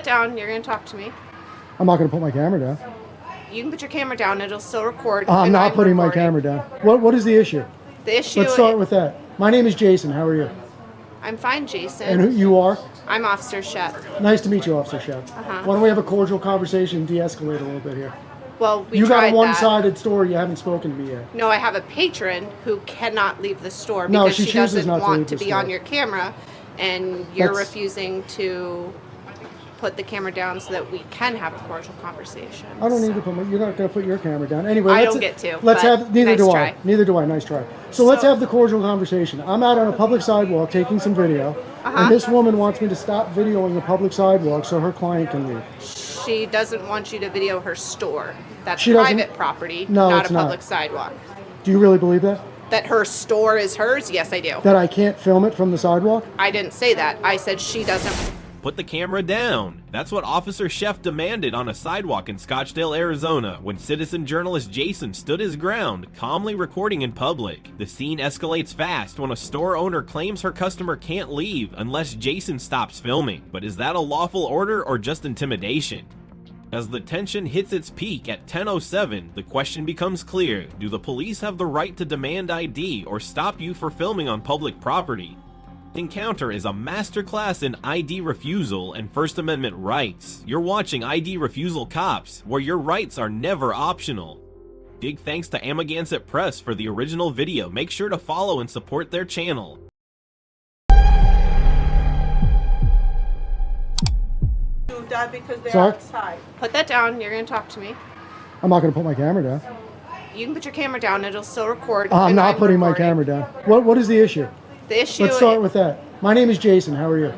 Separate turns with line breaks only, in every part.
that down. You're going to talk to me.
I'm not going to put my camera down.
You can put your camera down. It'll still record.
I'm not putting my camera down. What is the issue?
The issue...
Let's start with that. My name is Jason. How are you?
I'm fine, Jason.
And who you are?
I'm Officer Shep.
Nice to meet you, Officer Shep. Why don't we have a cordial conversation and de-escalate a little bit here?
Well,
you got a one-sided story. You haven't spoken to me yet.
No, I have a patron who cannot leave the store because she doesn't want to be on your camera, and you're refusing to put the camera down so that we can have a cordial conversation.
I don't need to put you're not going to put your camera down. Anyway,
I don't get to.
Let's have, neither do
try.
I. Neither do I. Nice try. So let's have the cordial conversation. I'm out on a public sidewalk taking some video, and this woman wants me to stop videoing the public sidewalk so her client can leave.
She doesn't want you to video her store. That's private property, not a public sidewalk.
Do you really believe that?
That her store is hers? Yes, I do.
That I can't film it from the sidewalk?
I didn't say that. I said she doesn't.
Put the camera down. That's what Officer Chef demanded on a sidewalk in Scottsdale, Arizona, when citizen journalist Jason stood his ground, calmly recording in public. The scene escalates fast when a store owner claims her customer can't leave unless Jason stops filming. But is that a lawful order or just intimidation? As the tension hits its peak at 10:07, the question becomes clear: do the police have the right to demand ID or stop you for filming on public property? Encounter is a masterclass in ID refusal and First Amendment rights. You're watching ID Refusal Cops, where your rights are never optional. Big thanks to Amagansett Press for the original video. Make sure to follow and support their channel.
Because they're outside. Put that down. You're going to talk to me.
I'm not going to put my camera down.
You can put your camera down. It'll still record.
I'm not putting my camera down. What is the issue?
The issue...
Let's start with that. My name is Jason. How are you?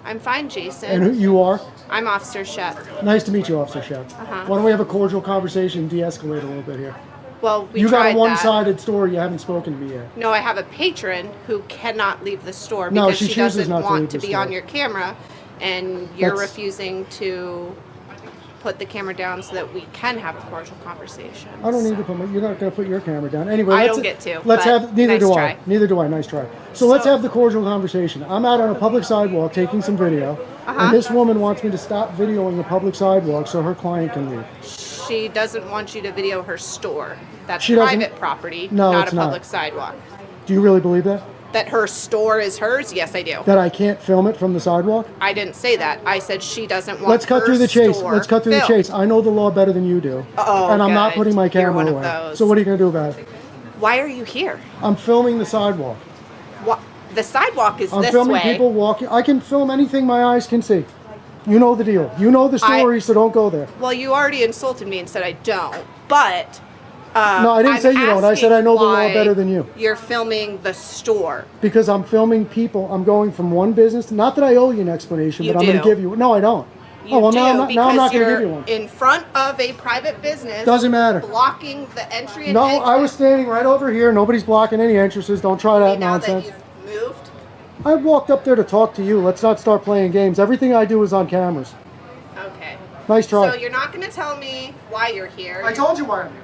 I'm fine, Jason.
And who you are?
I'm Officer Shep.
Nice to meet you, Officer Shep. Why don't we have a cordial conversation and de-escalate a little bit here?
Well,
you got a one-sided story. You haven't spoken to me yet.
No, I have a patron who cannot leave the store because she doesn't want to be on your camera, and you're refusing to put the camera down so that we can have a cordial conversation.
I don't need to put you're not going to put your camera down. Anyway,
I don't get to.
Let's have, neither do I. Neither do I. Nice try. So let's have the cordial conversation. I'm out on a public sidewalk taking some video, and this woman wants me to stop videoing the public sidewalk so her client can leave.
She doesn't want you to video her store. That's private property, not a public sidewalk.
Do you really believe that?
That her store is hers? Yes, I do.
That I can't film it from the sidewalk?
I didn't say that. I said she doesn't want
Let's cut through the chase. Let's cut through the chase. I know the law better than you do. And I'm not putting my camera away. So what are you going to do about it?
Why are you here?
I'm filming the sidewalk.
What? The sidewalk is this way.
I'm filming people walking. I can film anything my eyes can see. You know the deal. You know the story, so don't go there.
Well, you already insulted me and said I don't. But...
no, I didn't say you don't. I said I know the law better than you.
You're filming the store.
Because I'm filming people. I'm going from one business. Not that I owe you an explanation, but I'm going to give you. No, I don't.
Now I'm not going to give you one. In front of a private business.
Doesn't matter.
Blocking the entry and
exit.
No,
I was standing right over here. Nobody's blocking any entrances. Don't try that nonsense.
Now that you've moved?
I walked up there to talk to you. Let's not start playing games. Everything I do is on cameras.
Okay.
Nice try.
So you're not going to tell me why you're here.
I told you why I'm here.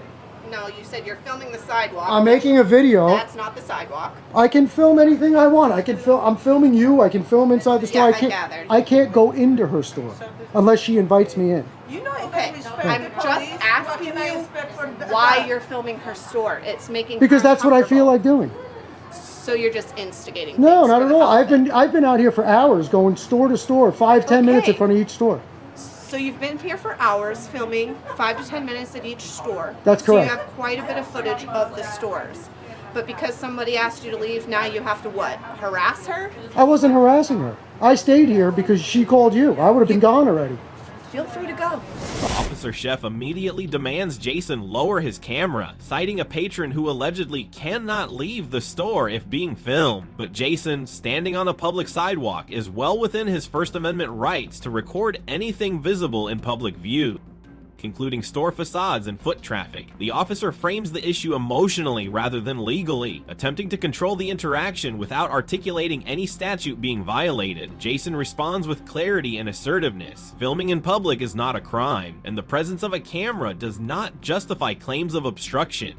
No, you said you're filming the sidewalk.
I'm making a video.
That's not the sidewalk.
I can film anything I want. I can film. I'm filming you. I can film inside the store. I can't go into her store unless she invites me in.
You know, I'm just asking you why you're filming her store. It's making
because that's what I feel like doing.
So you're just instigating.
No, not at all. I've been out here for hours, going store to store, 5-10 minutes in front of each store.
So you've been here for hours filming 5 to 10 minutes at each store.
That's correct.
So you have quite a bit of footage of the stores. But because somebody asked you to leave, now you have to what? Harass her?
I wasn't harassing her. I stayed here because she called you. I would have been gone already.
Feel free to go.
Officer Chef immediately demands Jason lower his camera, citing a patron who allegedly cannot leave the store if being filmed. But Jason, standing on a public sidewalk, is well within his First Amendment rights to record anything visible in public view, including store facades and foot traffic. The officer frames the issue emotionally rather than legally, attempting to control the interaction without articulating any statute being violated. Jason responds with clarity and assertiveness. Filming in public is not a crime, and the presence of a camera does not justify claims of obstruction.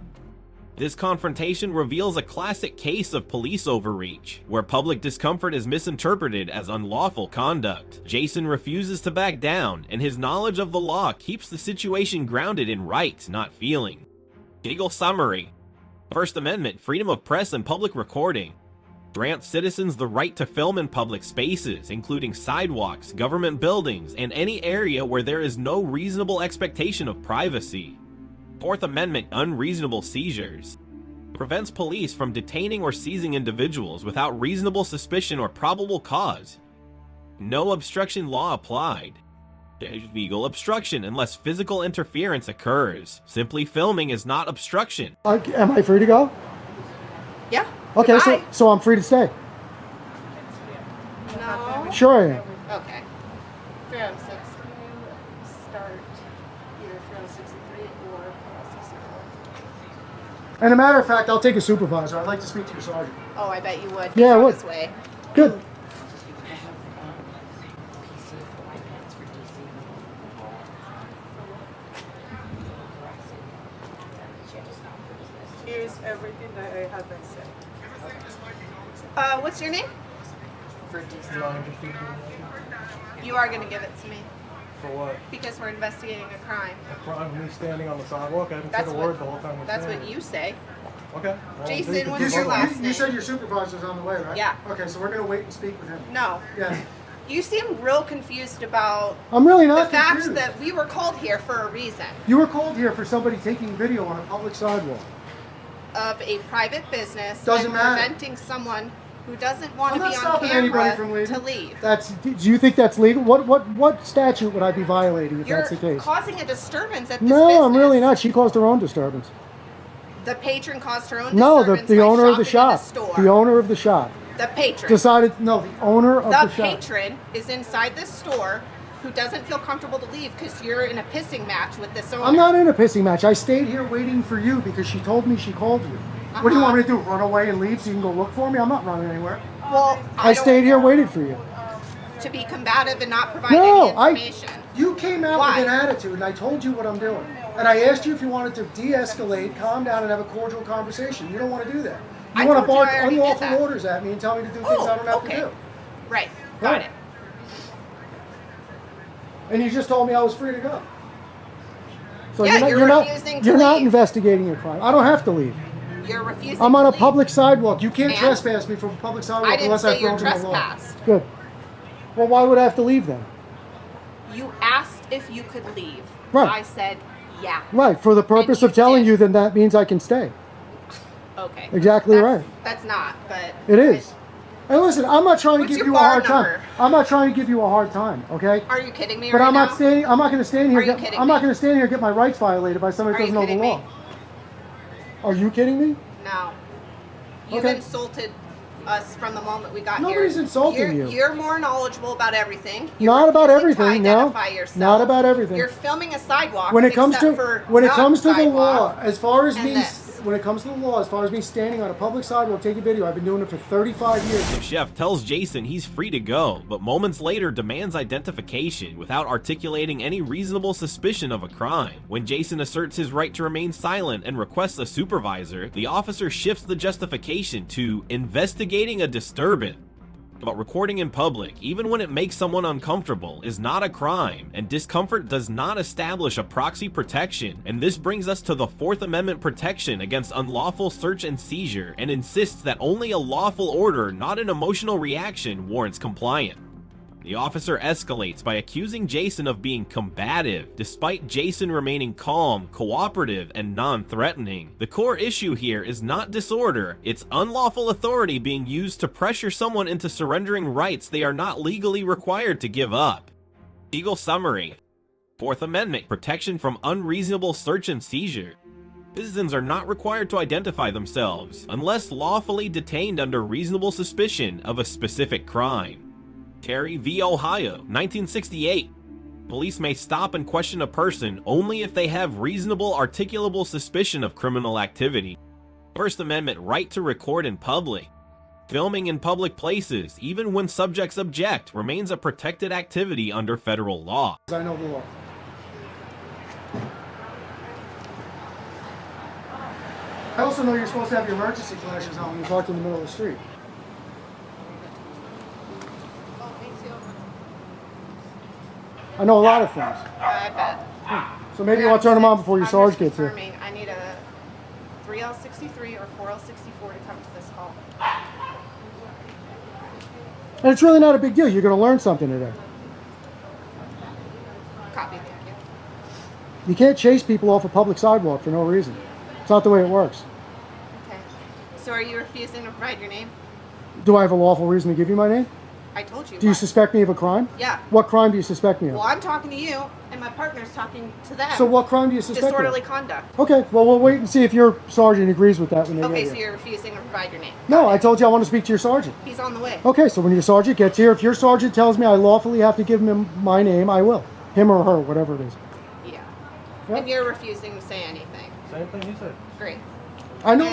This confrontation reveals a classic case of police overreach, where public discomfort is misinterpreted as unlawful conduct. Jason refuses to back down, and his knowledge of the law keeps the situation grounded in right, not feeling. Legal summary. First Amendment, freedom of press and public recording, grants citizens the right to film in public spaces, including sidewalks, government buildings, and any area where there is no reasonable expectation of privacy. Fourth Amendment, unreasonable seizures, prevents police from detaining or seizing individuals without reasonable suspicion or probable cause. No obstruction law applied. Legal obstruction unless physical interference occurs. Simply filming is not obstruction.
Am I free to go?
Yeah.
Okay,
Goodbye.
so I'm free to stay.
No.
Sure I am.
Okay. 306. Start either 363 or 364.
And a matter of fact, I'll take a supervisor. I'd like to speak to your sergeant.
Oh, I bet you would.
Yeah, I
He's on
would.
his way.
Good.
Here's everything that I have been said.
What's your name?
For DC.
You are going to give it to me
For what?
because we're investigating a crime.
A crime, me standing on the sidewalk? I haven't said
That's
a
what-
word the whole time we're
That's
standing.
what you say.
Okay. Well,
Jason,
you can
what's
do
your
both.
last
You
name?
said your supervisor's on the way, right?
Yeah.
Okay, so we're going to wait and speak with him.
No.
Yeah.
You seem real confused about
I'm really
the
not
fact
confused.
that we were called here for a reason
You were called here for somebody taking video on a public sidewalk.
of a private business
Doesn't
and
matter.
preventing someone who doesn't want
I'm
to
not
be on
stopping anybody from
camera
leaving.
to leave.
Do you think that's legal? What statute would I be violating if
You're
that's the case?
causing a disturbance at this
No,
business.
I'm really not. She caused her own disturbance.
The patron caused her own
No,
disturbance
the
by
owner of the
shopping in
shop.
store.
The owner of the shop
The patron.
decided. No, the owner of
The
the shop.
patron is inside this store who doesn't feel comfortable to leave because you're in a pissing match with this owner.
I'm not in a pissing match. I stayed here waiting for you because she told me she called you. What do you want me to do? Run away and leave so you can go look for me? I'm not running anywhere.
Well,
I stayed here, waited for you.
to be combative and not provide
No,
any information.
you came out
Why?
with an attitude, and I told you what I'm doing. And I asked you if you wanted to de-escalate, calm down, and have a cordial conversation. You don't want to do that. You
I
want to
told you
bark
I already did
unlawful
that.
orders at me and tell me to do things
Oh,
I don't have
okay.
to do.
Right. Got
Right.
it.
And you just told me I was free to go. So
Yeah, you're refusing to
you're not
leave.
investigating a crime. I don't have to leave.
You're refusing
I'm on
to
a
leave.
public sidewalk. You can't
And?
trespass me from a public sidewalk
I didn't
unless
say
I've
you're
broken the law.
trespassed.
Good. Well, why would I have to leave then?
You asked if you could leave.
Right.
I said, yeah.
Right, for the purpose
you
of telling
did.
you, then that means I can stay.
Okay.
Exactly
That's-
right.
That's not, but...
It is. And listen, I'm not trying to
What's
give
your
you a
bar
hard time.
number?
I'm not trying to give you a hard time, okay?
Are you kidding me
But
right
I'm
now?
not standing. I'm not going to stand here.
Are you kidding
I'm not
me?
going to stand here and get my rights violated by somebody
Are
who
you
doesn't know the
kidding
law.
me?
Are you kidding me?
No. You've
Okay.
insulted us from the moment we got
Nobody's
here.
insulting you.
You're more knowledgeable about everything. You're
Not about
refusing
everything.
To
No.
identify yourself.
Not about everything.
You're filming a sidewalk.
When it comes to
except for
when it
not
comes to the
sidewalk
law, as far as
and
me,
this.
when it comes to the law, as far as me standing on a public sidewalk taking video, I've been doing it for 35 years.
The chef tells Jason he's free to go, but moments later demands identification without articulating any reasonable suspicion of a crime. When Jason asserts his right to remain silent and requests a supervisor, the officer shifts the justification to investigating a disturbance. But recording in public, even when it makes someone uncomfortable, is not a crime, and discomfort does not establish a proxy protection. And this brings us to the Fourth Amendment protection against unlawful search and seizure, and insists that only a lawful order, not an emotional reaction, warrants compliance. The officer escalates by accusing Jason of being combative, despite Jason remaining calm, cooperative, and non-threatening. The core issue here is not disorder, it's unlawful authority being used to pressure someone into surrendering rights they are not legally required to give up. Legal summary. Fourth Amendment, protection from unreasonable search and seizure. Citizens are not required to identify themselves, unless lawfully detained under reasonable suspicion of a specific crime. Terry v. Ohio, 1968. Police may stop and question a person only if they have reasonable articulable suspicion of criminal activity. First Amendment right to record in public. Filming in public places, even when subjects object, remains a protected activity under federal law.
I know the law. I also know you're supposed to have your emergency flashes on when you're parked in the middle of the street.
Oh, me too.
I know a lot of things.
I bet.
So maybe I'll turn them on before your
I'm
sarge gets here.
confirming I need a 3L63 or 4L64 to come to this hall.
And it's really not a big deal. You're going to learn something today.
Copy, thank you.
You can't chase people off a public sidewalk for no reason. It's not the way it works.
Okay. So are you refusing to provide your name?
Do I have a lawful reason to give you my name?
I told you.
Do you
why.
suspect me of a crime?
Yeah.
What crime do you suspect me of?
Well, I'm talking to you, and my partner's talking to them.
So what crime do you suspect
Disorderly
me of?
conduct.
Okay, well, we'll wait and see if your sergeant agrees with that when they
Okay,
get
so
here.
you're refusing to provide your name.
No, I told you I want to speak to your sergeant.
He's on the way.
Okay, so when your sergeant gets here, if your sergeant tells me I lawfully have to give him my name, I will. Him or her, whatever it is.
Yeah.
Yep.
And you're refusing to say anything.
Same thing he said.
Great.
I know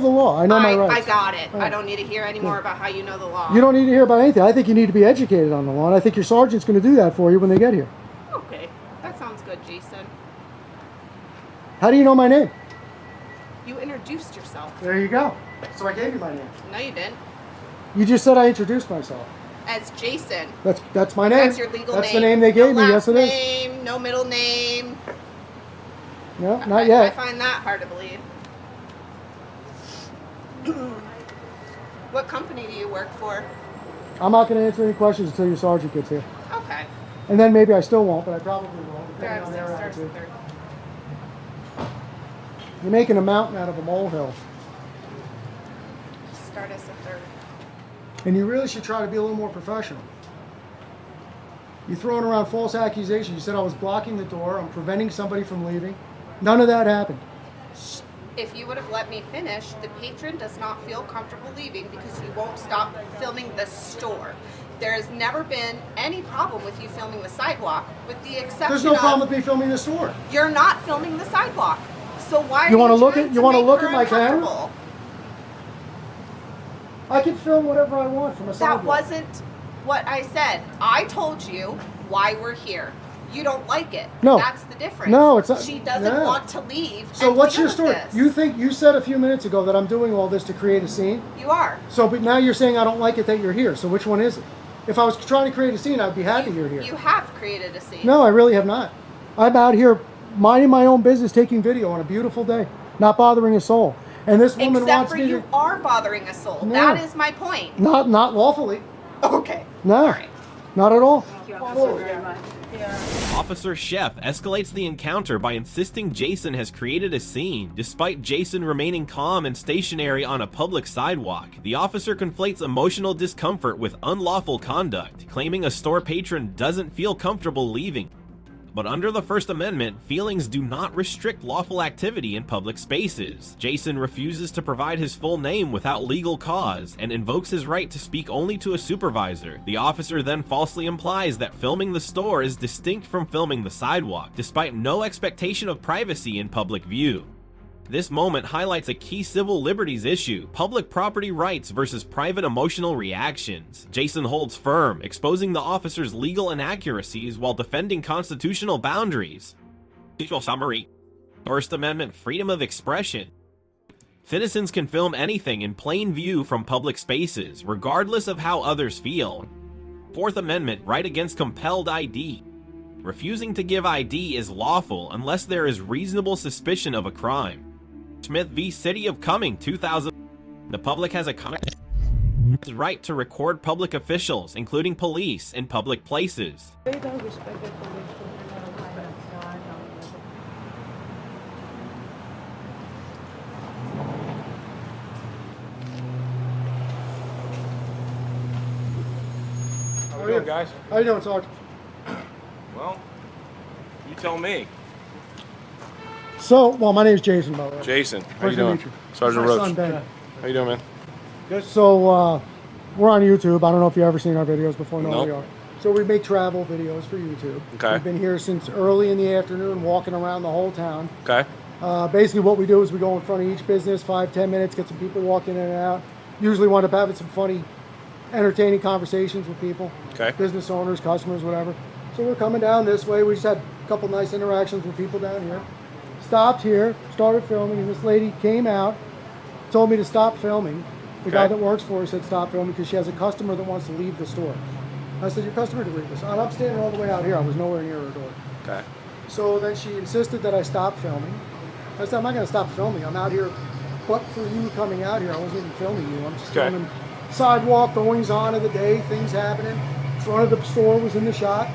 the law. I know my rights.
I got it.
All right.
I don't need to hear any more about how you know the law.
You don't need to hear about anything. I think you need to be educated on the law, and I think your sergeant's going to do that for you when they get here.
Okay. That sounds good, Jason.
How do you know my name?
You introduced yourself.
There you go. So I gave you my name.
No, you didn't.
You just said I introduced myself.
As Jason.
That's my name.
That's your legal name.
That's the name they gave
no
me. Yes,
last
it is.
name, no middle name.
No, not yet.
I find that hard to believe. What company do you work for?
I'm not going to answer any questions until your sergeant gets here.
Okay.
And then maybe I still won't, but I probably will, depending
Drive
on
6
their
stars
attitude.
to 3rd.
You're making a mountain out of a molehill.
Start us a 3rd.
And you really should try to be a little more professional. You're throwing around false accusations. You said I was blocking the door, I'm preventing somebody from leaving. None of that happened.
If you would have let me finish, the patron does not feel comfortable leaving because you won't stop filming the store. There has never been any problem with you filming the sidewalk, with the exception
There's no
of
problem with me filming the store.
you're not filming the sidewalk. So why
You
are
wanna
you
look
trying
at-
to
you wanna
make
look
her
at my camera?
uncomfortable?
I can film whatever I want from a sidewalk.
That wasn't what I said. I told you why we're here. You don't like it.
No.
That's the difference.
No, it's not.
She doesn't
Yeah.
want to leave.
So
and
what's
deal
your
with
story?
this.
You think you said a few minutes ago that I'm doing all this to create a scene?
You are.
So, but now you're saying I don't like it that you're here. So which one is it? If I was trying to create a scene, I'd be happy you're here.
You have created a scene.
No, I really have not. I'm out here minding my own business, taking video on a beautiful day, not bothering a soul. And this woman
Except
wants
for
me
you
to
are bothering a soul.
No.
That is my point.
not lawfully.
Okay.
No,
All right.
not at all.
Thank you, officer, very much. Yeah.
Officer Chef escalates the encounter by insisting Jason has created a scene, despite Jason remaining calm and stationary on a public sidewalk. The officer conflates emotional discomfort with unlawful conduct, claiming a store patron doesn't feel comfortable leaving. But under the First Amendment, feelings do not restrict lawful activity in public spaces. Jason refuses to provide his full name without legal cause and invokes his right to speak only to a supervisor. The officer then falsely implies that filming the store is distinct from filming the sidewalk, despite no expectation of privacy in public view. This moment highlights a key civil liberties issue: public property rights versus private emotional reactions. Jason holds firm, exposing the officer's legal inaccuracies while defending constitutional boundaries. Visual summary. First Amendment freedom of expression. Citizens can film anything in plain view from public spaces, regardless of how others feel. Fourth Amendment right against compelled ID. Refusing to give ID is lawful unless there is reasonable suspicion of a crime. Smith v. City of Cumming, 2000. The public has a right to record public officials, including police, in public places.
They don't respect the police.
How we doing, guys?
How you doing, Sarge?
Well, you tell me.
So, well, my name's Jason, by the way.
Jason, how you
Pleasure to
doing?
meet you.
Sergeant
My son,
Roach.
Ben.
How you doing, man?
So, we're on YouTube. I don't know if you've ever seen our videos before. No,
Nope.
we are. So we make travel videos for YouTube.
Okay.
We've been here since early in the afternoon, walking around the whole town.
Okay.
Basically what we do is we go in front of each business, 5-10 minutes, get some people walking in and out. Usually wind up having some funny, entertaining conversations with people.
Okay.
Business owners, customers, whatever. So we're coming down this way. We just had a couple nice interactions with people down here. stopped here, started filming, and this lady came out, told me to stop filming. The guy that works for her said stop filming because she has a customer that wants to leave the store. I said, your customer can leave this. I'm standing all the way out here. I was nowhere near her door.
Okay.
So then she insisted that I stop filming. I said, I'm not going to stop filming. I'm out here, but for you coming out here, I wasn't even filming you. I'm just filming sidewalk, goings on of the day, things happening. Front of the store was in the shot.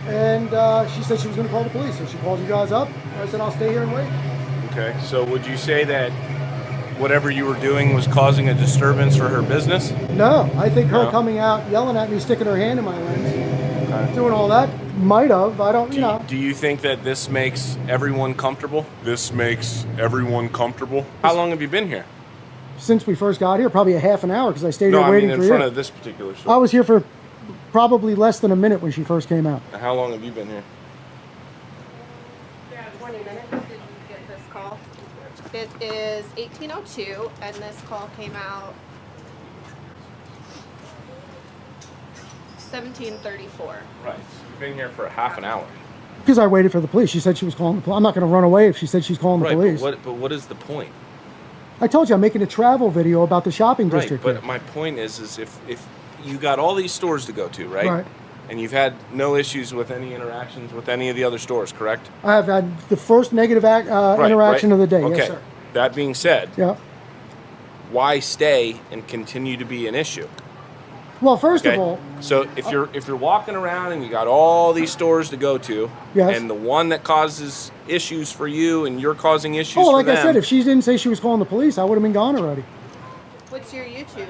And she said she was going to call the police. So she called you guys up. I said, I'll stay here and wait.
Okay. So would you say that whatever you were doing was causing a disturbance for her business?
No, I think her coming out, yelling at me, sticking her hand in my lens, doing all that, might have. I don't, you know.
Do you think that this makes everyone comfortable? This makes everyone comfortable? How long have you been here?
Since we first got here, probably a half an hour because I stayed here
No, I
waiting
mean
for
in
you.
front of this particular store.
I was here for probably less than a minute when she first came out.
How long have you been here?
20 minutes. Did you get this call? It is 18:02, and this call came out 17:34.
Right. So you've been here for a half an hour.
Because I waited for the police. She said she was calling the police. I'm not going to run away if she said she's calling the police.
But what is the point?
I told you I'm making a travel video about the shopping
Right,
district.
but
here.
my point is if you got all these stores to go to, right?
Right.
And you've had no issues with any interactions with any of the other stores, correct?
I have had the first negative interaction of the day.
Okay.
Yes, sir.
That being said,
Yeah.
why stay and continue to be an issue?
Well, first
Okay.
of all,
So if you're walking around and you got all these stores to go to,
Yes.
and the one that causes issues for you and you're causing issues
oh,
for
like
them,
I said, if she didn't say she was calling the police, I would have been gone already.
What's your YouTube?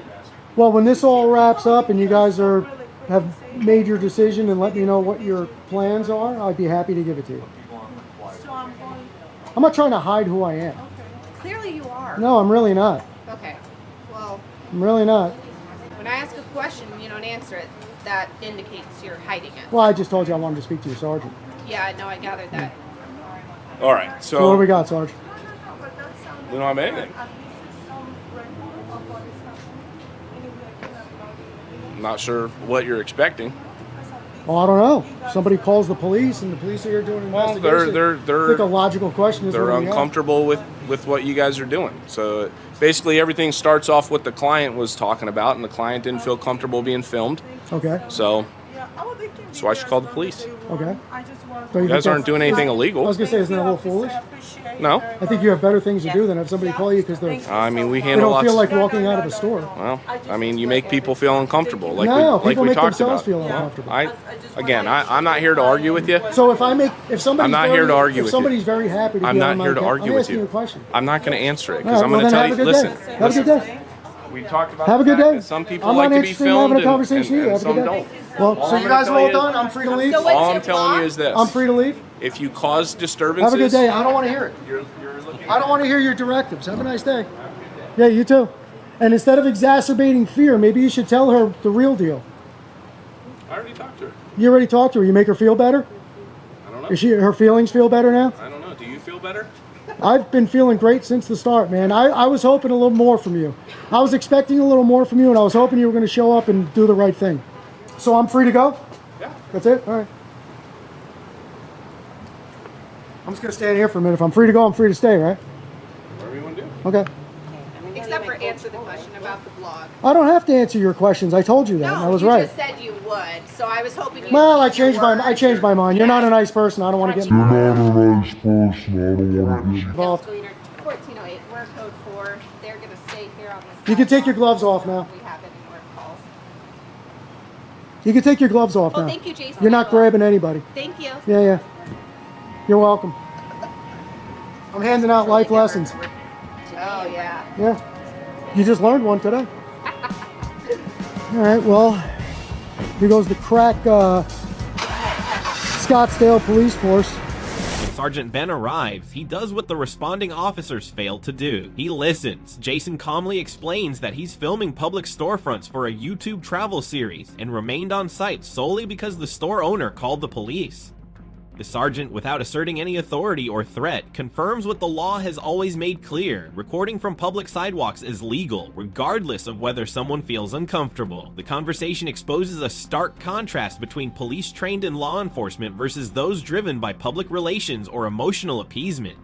Well, when this all wraps up and you guys have made your decision and let me know what your plans are, I'd be happy to give it to you.
So I'm going.
I'm not trying to hide who I am.
Clearly you are.
No, I'm really not.
Okay. Well,
I'm really not.
when I ask a question and you don't answer it, that indicates you're hiding it.
Well, I just told you I wanted to speak to you, Sergeant.
Yeah, I know. I gathered that.
all right.
So what do we got, Sarge?
We don't have anything. I'm not sure what you're expecting.
Well, I don't know. Somebody calls the police and the police are here doing an
Well,
investigation.
they're
I think a logical question is
they're
what do we have?
uncomfortable with what you guys are doing. So basically everything starts off what the client was talking about, and the client didn't feel comfortable being filmed.
Okay.
So that's why I should call the police.
Okay. So
You guys aren't doing anything
I
illegal.
was going to say, isn't that a little foolish?
No.
I think you have better things to do than have somebody call you because they
I mean, we
don't
handle lots.
feel like walking out of a store.
Well, I mean, you make people feel uncomfortable, like
No,
we
people make
talked
themselves
about.
feel uncomfortable.
I'm not here to argue with you.
So if somebody's
I'm not
very,
here to argue
if
with
somebody's
you.
very happy to
I'm
be
not
on my
here to
account,
argue
I'm
with
asking
you.
a question.
I'm not going to answer it
All
because
right,
I'm
well,
going to
then
tell
have
you.
a good
Listen,
day. Have a good day.
we talked about
Have a
the
good
fact
day.
that some people
I'm
like
not
to be
interested in having
filmed
a conversation
and
either. Have a
some
good day.
don't.
Well,
All
so
I'm
you
gonna
guys are
tell
all
you-
done? I'm free to leave?
So what's
All I'm
your
telling you
blog?
is this:
I'm free to leave?
if you cause disturbances,
Have a good day. I don't want to hear it.
You're looking
I don't want to hear your directives. Have a nice day. Yeah, you too. And instead of exacerbating fear, maybe you should tell her the real deal.
I already talked to her.
You already talked to her. You make her feel better?
I don't know.
Is her feelings feel better now?
I don't know. Do you feel better?
I've been feeling great since the start, man. I was hoping a little more from you. I was expecting a little more from you, and I was hoping you were going to show up and do the right thing. So I'm free to go?
Yeah.
That's it? All right. I'm just going to stand here for a minute. If I'm free to go, I'm free to stay, right?
Whatever you want to do.
Okay.
Except for answer the question about the blog.
I don't have to answer your questions. I told you that. and I was
you
right.
just said you would, so I was hoping you.
Well, I
keep your
changed my mind. You're not a nice person. I don't want to get involved.
1408. We're code 4. They're gonna stay here on this.
You can take your gloves off now.
We have any more calls.
You can take your gloves off
Oh,
now.
thank you, Jason.
You're not
I will.
grabbing anybody.
Thank you.
Yeah, yeah. You're welcome. I'm handing out life lessons.
Oh yeah.
Yeah. You just learned one today. All right, well, here goes the crack Scottsdale Police Force.
When Sergeant Ben arrives, he does what the responding officers failed to do. He listens. Jason calmly explains that he's filming public storefronts for a YouTube travel series and remained on site solely because the store owner called the police. The sergeant, without asserting any authority or threat, confirms what the law has always made clear: recording from public sidewalks is legal, regardless of whether someone feels uncomfortable. The conversation exposes a stark contrast between police trained in law enforcement versus those driven by public relations or emotional appeasement.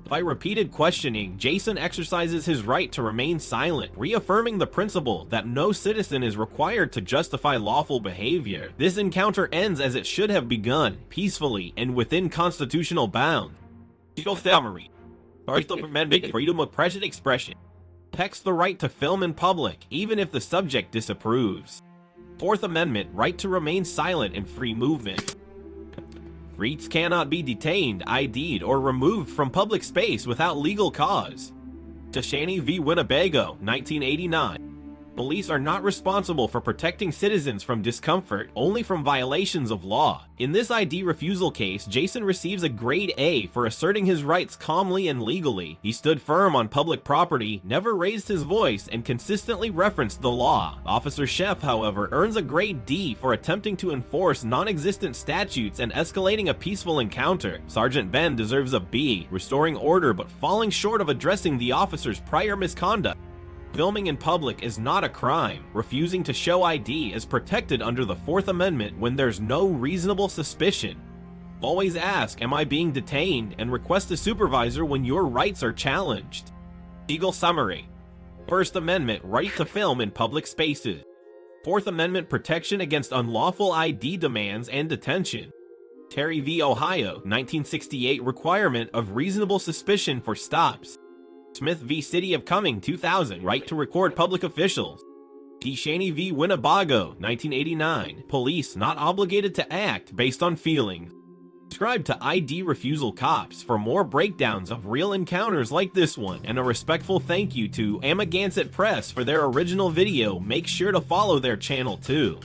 By repeated questioning, Jason exercises his right to remain silent, reaffirming the principle that no citizen is required to justify lawful behavior. This encounter ends as it should have begun, peacefully and within constitutional bounds. Legal summary. First Amendment, freedom of press and expression. Protects the right to film in public, even if the subject disapproves. Fourth Amendment, right to remain silent and free movement. REITs cannot be detained, ID'd, or removed from public space without legal cause. Tashaney v. Winnebago, 1989. Police are not responsible for protecting citizens from discomfort, only from violations of law. In this ID refusal case, Jason receives a grade A for asserting his rights calmly and legally. He stood firm on public property, never raised his voice, and consistently referenced the law. Officer Sheff, however, earns a grade D for attempting to enforce non-existent statutes and escalating a peaceful encounter. Sergeant Ben deserves a B, restoring order but falling short of addressing the officer's prior misconduct. Filming in public is not a crime. Refusing to show ID is protected under the Fourth Amendment when there's no reasonable suspicion. Always ask, am I being detained, and request a supervisor when your rights are challenged. Legal summary. First Amendment, right to film in public spaces. Fourth Amendment, protection against unlawful ID demands and detention. Terry v. Ohio, 1968, requirement of reasonable suspicion for stops. Smith v. City of Cumming, 2000, right to record public officials. Tashaney v. Winnebago, 1989, police not obligated to act based on feelings. Subscribe to ID Refusal Cops for more breakdowns of real encounters like this one, and a respectful thank you to Amagansett Press for their original video. Make sure to follow their channel too.